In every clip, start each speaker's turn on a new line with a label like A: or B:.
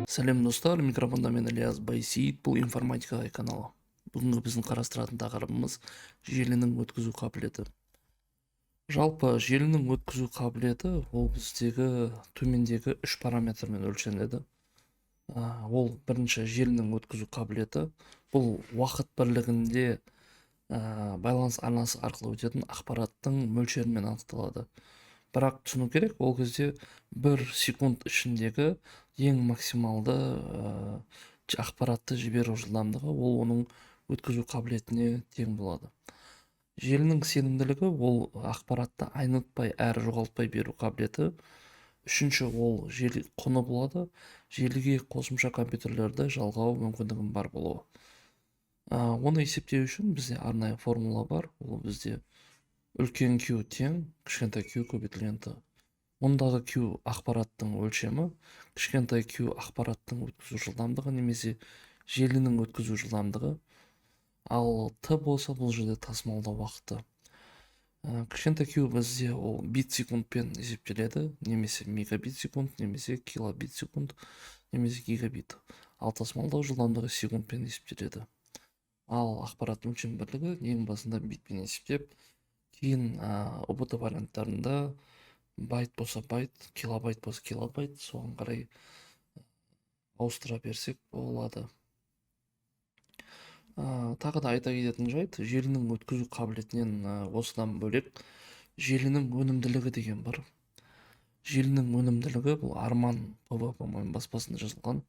A: Сәлем достар, микрофонда мен Ильяс Байсейіт, бұл информатикаға каналы. Бүгінгі біздің қарастыратын тақырыбымыз желінің өткізу қабілеті. Жалпы желінің өткізу қабілеті ол біздегі төмендегі үш параметрмен өлшенеді. Ол бірінші желінің өткізу қабілеті, бұл уақыт бірлігінде байланыс арнасы арқылы өтетін ақпараттың мөлшерімен анықталады. Бірақ түсіну керек, ол кезде 1 секунд ішіндегі ең максималды ақпаратты жіберу жылдамдығы, ол оның өткізу қабілетіне тең болады. Желінің сенімділігі ол ақпаратты айнытпай әрі жоғалтпай беру қабілеті. Үшінші ол желі құны болады. Желіге қосымша компьютерлерді жалғау мүмкіндігінің бар болуы. Оны есептеу үшін бізде арнайы формула бар. Ол бізде үлкен Q тең кішкентай Q көбейтілген Т. Мұндағы Q ақпараттың өлшемі, кішкентай Q ақпараттың өткізу жылдамдығы немесе желінің өткізу жылдамдығы. Ал Т болса, бұл жерде тасымалдау уақыты. Кішкентай Q бізде ол бит секундпен есептеледі, немесе мегабит секунд, немесе килобит секунд, немесе гигабит. Ал тасымалдау жылдамдығы секундпен есептеледі. Ал ақпараттың өлшем бірлігі ең басында битпен есептеп, кейін ұбт варианттарында байт болса байт, килобайт болса килобайт, соған қарай ауыстыра берсек болады. Тағы да айта кететін жайт, желінің өткізу қабілетінен осыдан бөлек желінің өнімділігі деген бар. Желінің өнімділігі бұл Арман ПВ баспасында жазылған.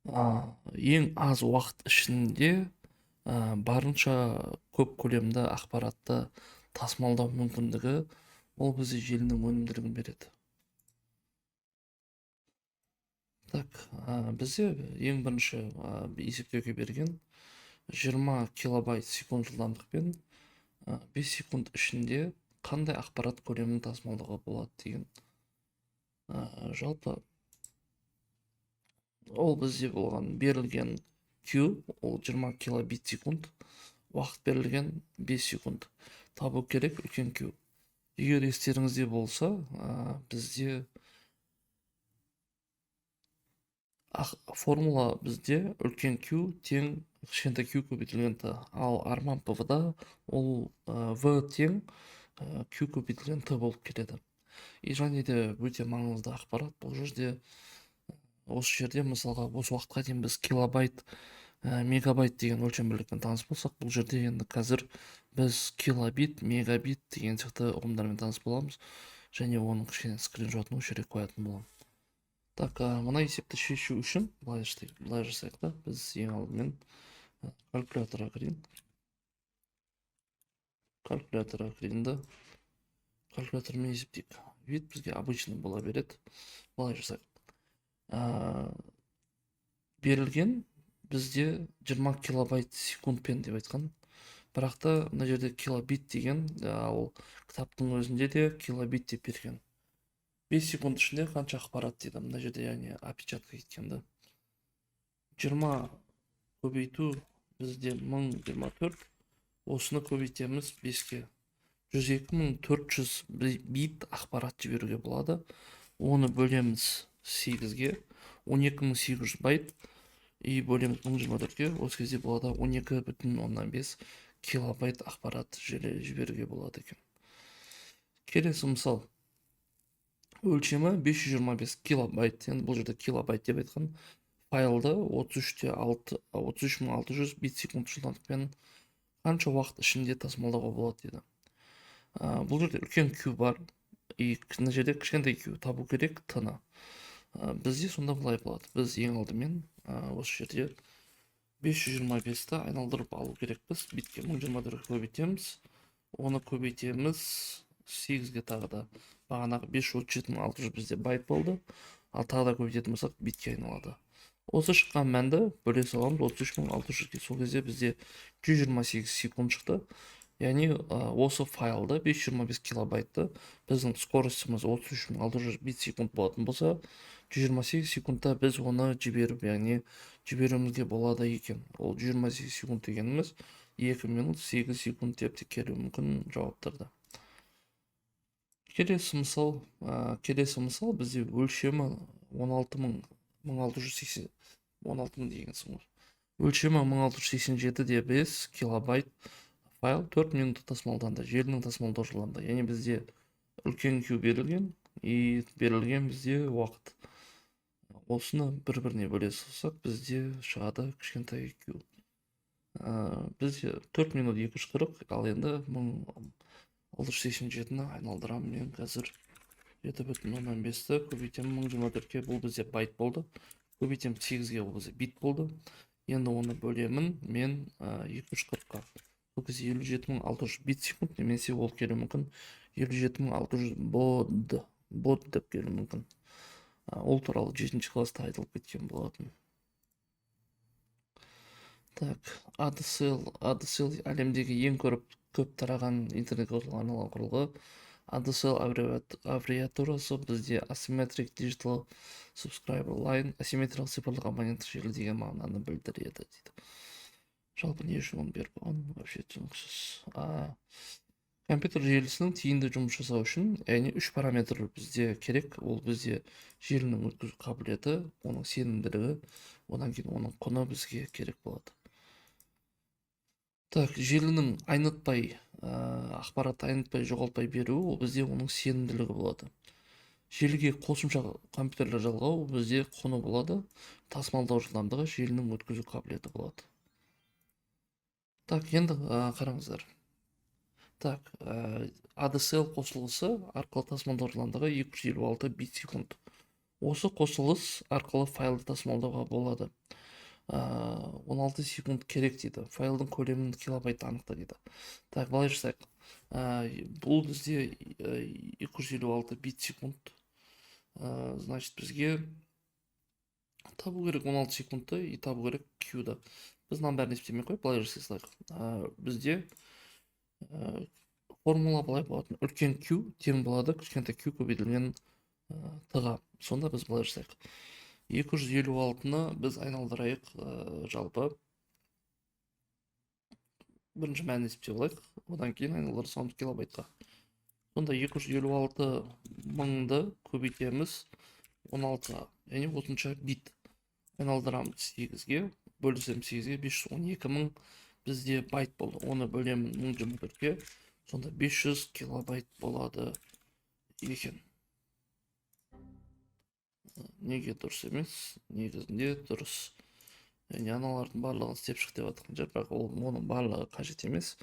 A: Ең аз уақыт ішінде барынша көп көлемді ақпаратты тасымалдау мүмкіндігі, ол бізде желінің өнімділігін береді. Бізде ең бірінші есептеуге берген 20 килобайт секунд жылдамдықпен 5 секунд ішінде қандай ақпарат көлемін тасымалдауға болады деген. Жалпы ол бізде болған берілген Q, ол 20 килобит секунд, уақыт берілген 5 секунд. Табу керек үлкен Q. Егер естеріңізде болса, бізде формула бізде үлкен Q тең кішкентай Q көбейтілген Т. Ал Арман ПВ-да ол V тең Q көбейтілген Т болып келеді. Және де өте маңызды ақпарат бұл жерде. Осы жерде мысалға осы уақытқа дейін біз килобайт, мегабайт деген өлшем бірлікпен таныс болсақ, бұл жерде енді қазір біз килобит, мегабит деген сияқты ұғымдармен таныс боламыз, және оның кішкене скриншотын осы жерге қоятын боламын. Мына есепті шешу үшін былай жасайық та, біз ең алдымен калькуляторға кірейін. Калькуляторға кірейін да, калькулятормен есептейік. Вид бізге обычный бола береді. Былай жасайық. Берілген бізде 20 килобайт секундпен деп айтқан. Бірақ та мына жерде килобит деген, ол кітаптың өзінде де килобит деп берген. 5 секунд ішінде қанша ақпарат дейді. Мына жерде яғни опечатка кеткенді. 20 көбейту бізде 1024. Осыны көбейтеміз 5-ке. 102.400 бит ақпарат жіберуге болады. Оны бөлеміз 8-ге. 12.800 байт. И бөлеміз 1024-ге. Осы кезде болады 12,5 килобайт ақпарат жіберуге болады екен. Келесі мысал. Өлшемі 525 килобайт. Енді бұл жерде килобайт деп айтқан. Файлды 33.600 бит секунд жылдамдықпен қанша уақыт ішінде тасымалдауға болады деді. Бұл жерде үлкен Q бар. И мына жерде кішкентай Q табу керек Т-ны. Бізде сонда былай болады. Біз ең алдымен осы жерде 525-ті айналдырып алу керекпіз. Битке 1024 көбейтеміз. Оны көбейтеміз 8-ге тағы да. Бағанағы 537.600 бізде байт болды. Ал тағы да көбейтетін болсақ битке айналады. Осы шыққан мәнді бөле саламыз 33.600-ге. Сол кезде бізде 128 секунд шықты. Яғни осы файлды 525 килобайтты біздің скоростіміз 33.600 бит секунд болатын болса, 128 секундта біз оны жіберіп, яғни жіберуімізге болады екен. Ол 128 секунд дегеніміз 2 минут 8 секунд деп те келуі мүмкін жауаптарда. Келесі мысал бізде өлшемі 16.000 1680 16 мың дегенсің ғой. Өлшемі 1687,5 килобайт файл 4 минутта тасымалданды. Желінің тасымалдау жылдамдығы. Яғни бізде үлкен Q берілген, и берілген бізде уақыт. Осыны бір-біріне бөле салсақ, бізде шығады кішкентай Q. Бізде 4 минут 240, ал енді 1687-ні айналдырамын мен қазір. 7,5-ті көбейтемін 1024-ке, бұл бізде байт болды. Көбейтемін 8-ге, бұл бізде бит болды. Енді оны бөлемін мен 240-қа. Бұл кезде 57.600 бит секунд, немесе ол келу мүмкін 57.600 бод деп келу мүмкін. Ол туралы 7-ші класста айтылып кеткен болатын. Так, ADSL әлемдегі ең көп тараған интернет арналған құрылғы. ADSL аббревиатурасы бізде Asymmetric Digital Subscriber Line, асимметриялық цифрлық абоненттік желі деген мағынаны білдіреді дейді. Жалпы не үшін оны беріп қойған? Вообще түсініксіз. Компьютер желісінің тиімді жұмыс жасау үшін, яғни 3 параметр бізде керек. Ол бізде желінің өткізу қабілеті, оның сенімділігі, одан кейін оның құны бізге керек болады. Так, желінің ақпаратты айнытпай жоғалтпай беру, ол бізде оның сенімділігі болады. Желіге қосымша компьютерлер жалғау, ол бізде құны болады. Тасымалдау жылдамдығы, желінің өткізу қабілеті болады. Так, енді қараңыздар. Так, ADSL қосылғысы арқылы тасымалдау жылдамдығы 256 бит секунд. Осы қосылыс арқылы файлды тасымалдауға болады. 16 секунд керек дейді. Файлдың көлемін килобайт анықта дейді. Так, былай жасайық. Бұл бізде 256 бит секунд. Значит, бізге табу керек 16 секундты и табу керек Q-ды. Біз мынаның бәрін есептемей қойып, былай жасайық. Бізде формула былай болатын. Үлкен Q тең болады кішкентай Q көбейтілген Т-ға. Сонда біз былай жасайық. 256-ны біз айналдырайық жалпы. Бірінші мәнін есептеп алайық. Одан кейін айналдырсам килобайтқа. Сонда 256 мыңды көбейтеміз 16-ға. Яғни 30-ша бит. Айналдырамыз 8-ге. Бөлісем 8-ге 512 мың бізде байт болды. Оны бөлемін 1024-ге. Сонда 500 килобайт болады екен. Неге дұрыс емес? Негізінде дұрыс. Яғни аналардың барлығын істеп шық деп жатқан жер, бірақ оның барлығы қажет емес.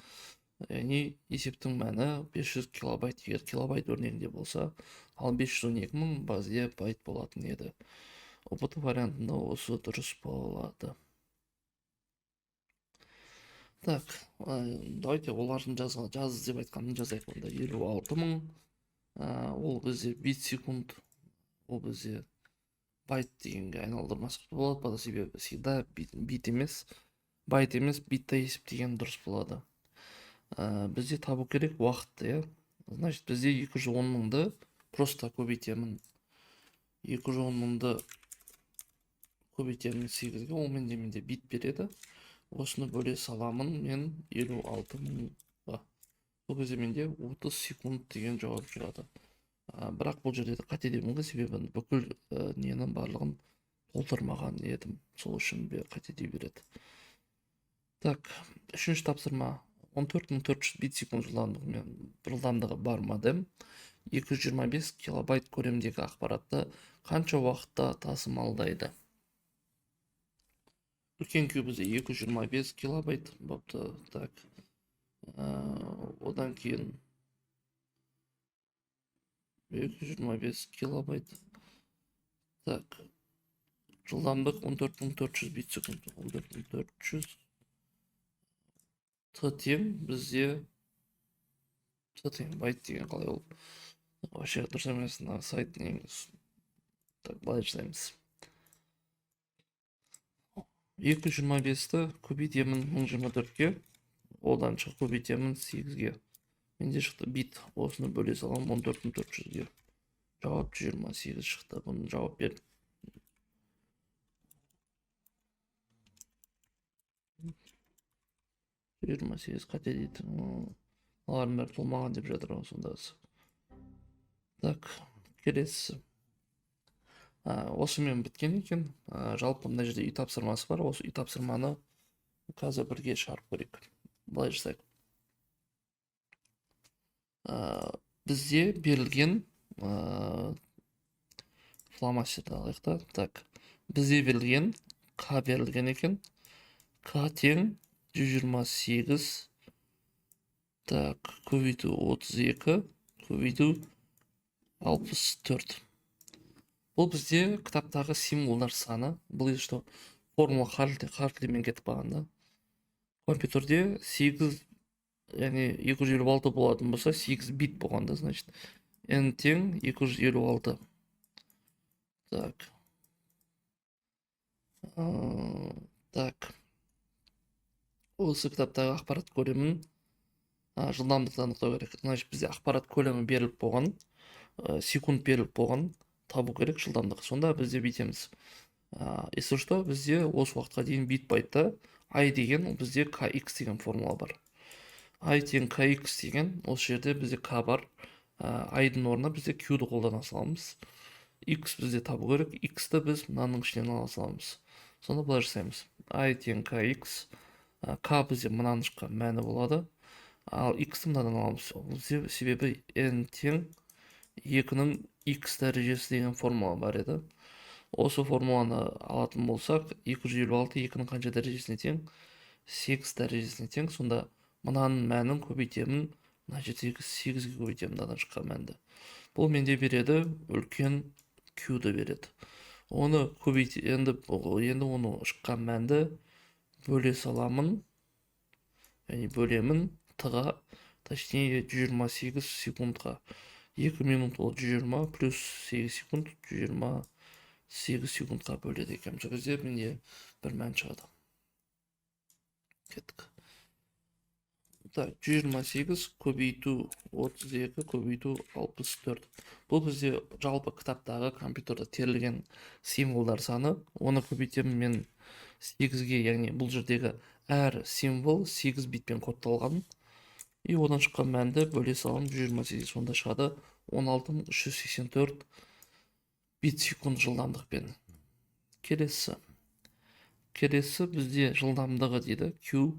A: Яғни есептің мәні 500 килобайт, егер килобайт өрнегінде болса, ал 512 мың бізге байт болатын еді. ОПТ вариантында осы дұрыс болады. Так, давайте олардың жаз деп айтқанын жазайық. Онда 56 мың, ол бізде бит секунд, ол бізде байт дегенге айналдырмасақ болады, по себебі всегда бит емес, байт емес, битті есептеген дұрыс болады. Бізде табу керек уақытты, значит, бізде 210 мыңды просто көбейтемін. 210 мыңды көбейтемін 8-ге, ол менде бит береді. Осыны бөле саламын мен 56 мыңға. Бұл кезде менде 30 секунд деген жауап шығады. Бірақ бұл жерде қате деймін, себебі бүкіл ненің барлығын толтырмаған едім. Сол үшін қате дей береді. Так, үшінші тапсырма. 14400 бит секунд жылдамдығы бар модем 225 килобайт көлемдегі ақпаратты қанша уақытта тасымалдайды? Үлкен Q бізде 225 килобайт бопты. Так, одан кейін 225 килобайт. Так, жылдамдық 14400 бит секунд. 14400 Т тең бізде Т тең байт деген қалай ол? Вообще дұрыс емес, сайт негіз. Так, былай жасаймыз. 225-ті көбейтемін 1024-ге, одан шығып көбейтемін 8-ге. Менде шықты бит, осыны бөле салам 14400-ге. Жауап 28 шықты, бұны жауап бер. Жиырма сегіз қате дейді. Олардың бәрі толмаған деп жатыр ғой сонда. Так, келесі. Осымен біткен екен. Жалпы мына жерде үй тапсырмасы бар. Осы үй тапсырманы қазір бірге шығарып көрейік. Былай жасайық. Бізде берілген фломастерді алайық та. Так, бізде берілген К берілген екен. К тең 128. Так, көбейту 32, көбейту 64. Бұл бізде кітаптағы символдар саны. Бұл что формула қарітлемен кетіп қалғанда. Компьютерде 8, яғни 256 болатын болса, 8 бит болғанда, значит, n тең 256. Так. Так. Осы кітаптағы ақпарат көлемін жылдамдықты анықтау керек. Значит, бізде ақпарат көлемі беріліп болған, секунд беріліп болған, табу керек жылдамдық. Сонда бізде бүйтеміз. Если что, бізде осы уақытқа дейін бит байтта i деген бізде kx деген формула бар. I тең kx деген осы жерде бізде k бар. i-дің орнына бізде q-ді қолдана саламыз. X бізде табу керек. X-ті біз мынаның ішінен ала саламыз. Сонда былай жасаймыз. I тең kx. K бізде мынаның шыққан мәні болады. Ал X-ті мынадан аламыз. Себебі n тең 2-ның x дәрежесі деген формула бар еді. Осы формуланы алатын болсақ, 256 2-ның қанша дәрежесіне тең? 8 дәрежесіне тең. Сонда мынаның мәнін көбейтемін, мына жердегі 8-ге көбейтемін мынадан шыққан мәнді. Бұл менде береді, үлкен Q-ді береді. Оны енді оны шыққан мәнді бөле саламын, яғни бөлемін Т-ға, точнее 128 секундқа. 2 минут ол 120 плюс 8 секунд 128 секундқа бөледі екен. Сол кезде менде бір мән шығады. Кеттік. Так, 128 көбейту 32 көбейту 64. Бұл бізде жалпы кітаптағы компьютерде терілген символдар саны. Оны көбейтемін мен 8-ге, яғни бұл жердегі әр символ 8 битпен кодталған. И одан шыққан мәнді бөле салам 128, сонда шығады 16384 бит секунд жылдамдықпен. Келесі бізде жылдамдығы дейді Q.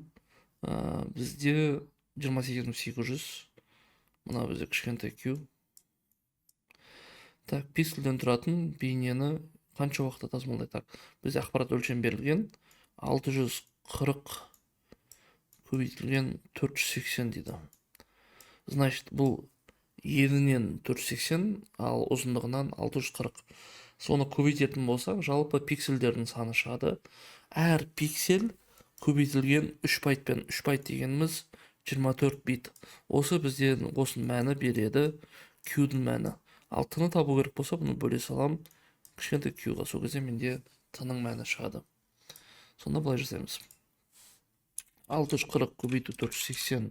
A: Бізде 28800. Мына бізде кішкентай Q. Так, пиксельден тұратын бейнені қанша уақытта тасымалдайды? Так, бізде ақпарат өлшем берілген 640 көбейтілген 480 дейді. Значит, бұл енінен 480, ал ұзындығынан 640. Соны көбейтетін болсақ, жалпы пиксельдердің саны шығады. Әр пиксель көбейтілген 3 байтпен. 3 байт дегеніміз 24 бит. Осы бізден осының мәні береді, Q-дің мәні. Ал Т-ны табу керек болса, бұны бөле салам кішкентай Q-ға. Сол кезде менде Т-ның мәні шығады. Сонда былай жасаймыз. 640 көбейту 480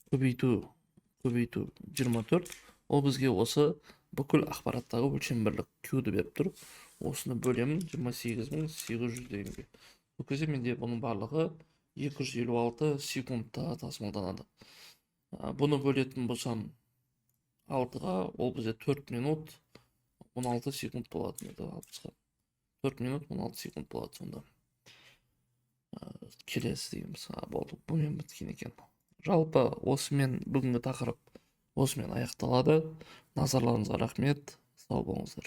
A: көбейту 24. Ол бізге осы бүкіл ақпараттағы өлшем бірлік Q-ді беріп тұр. Осыны бөлемін 28800 дегенге. Бұл кезде менде бұның барлығы 256 секундта тасымалданады. Бұны бөлетін болсам 6-ға, ол бізде 4 минут 16 секунд болады. 4 минут 16 секунд болады сонда. Келесі дейміз. Болды, бұмен біткен екен. Жалпы осымен бүгінгі тақырып осымен аяқталады. Назарларыңызға рахмет. Сау болыңыздар.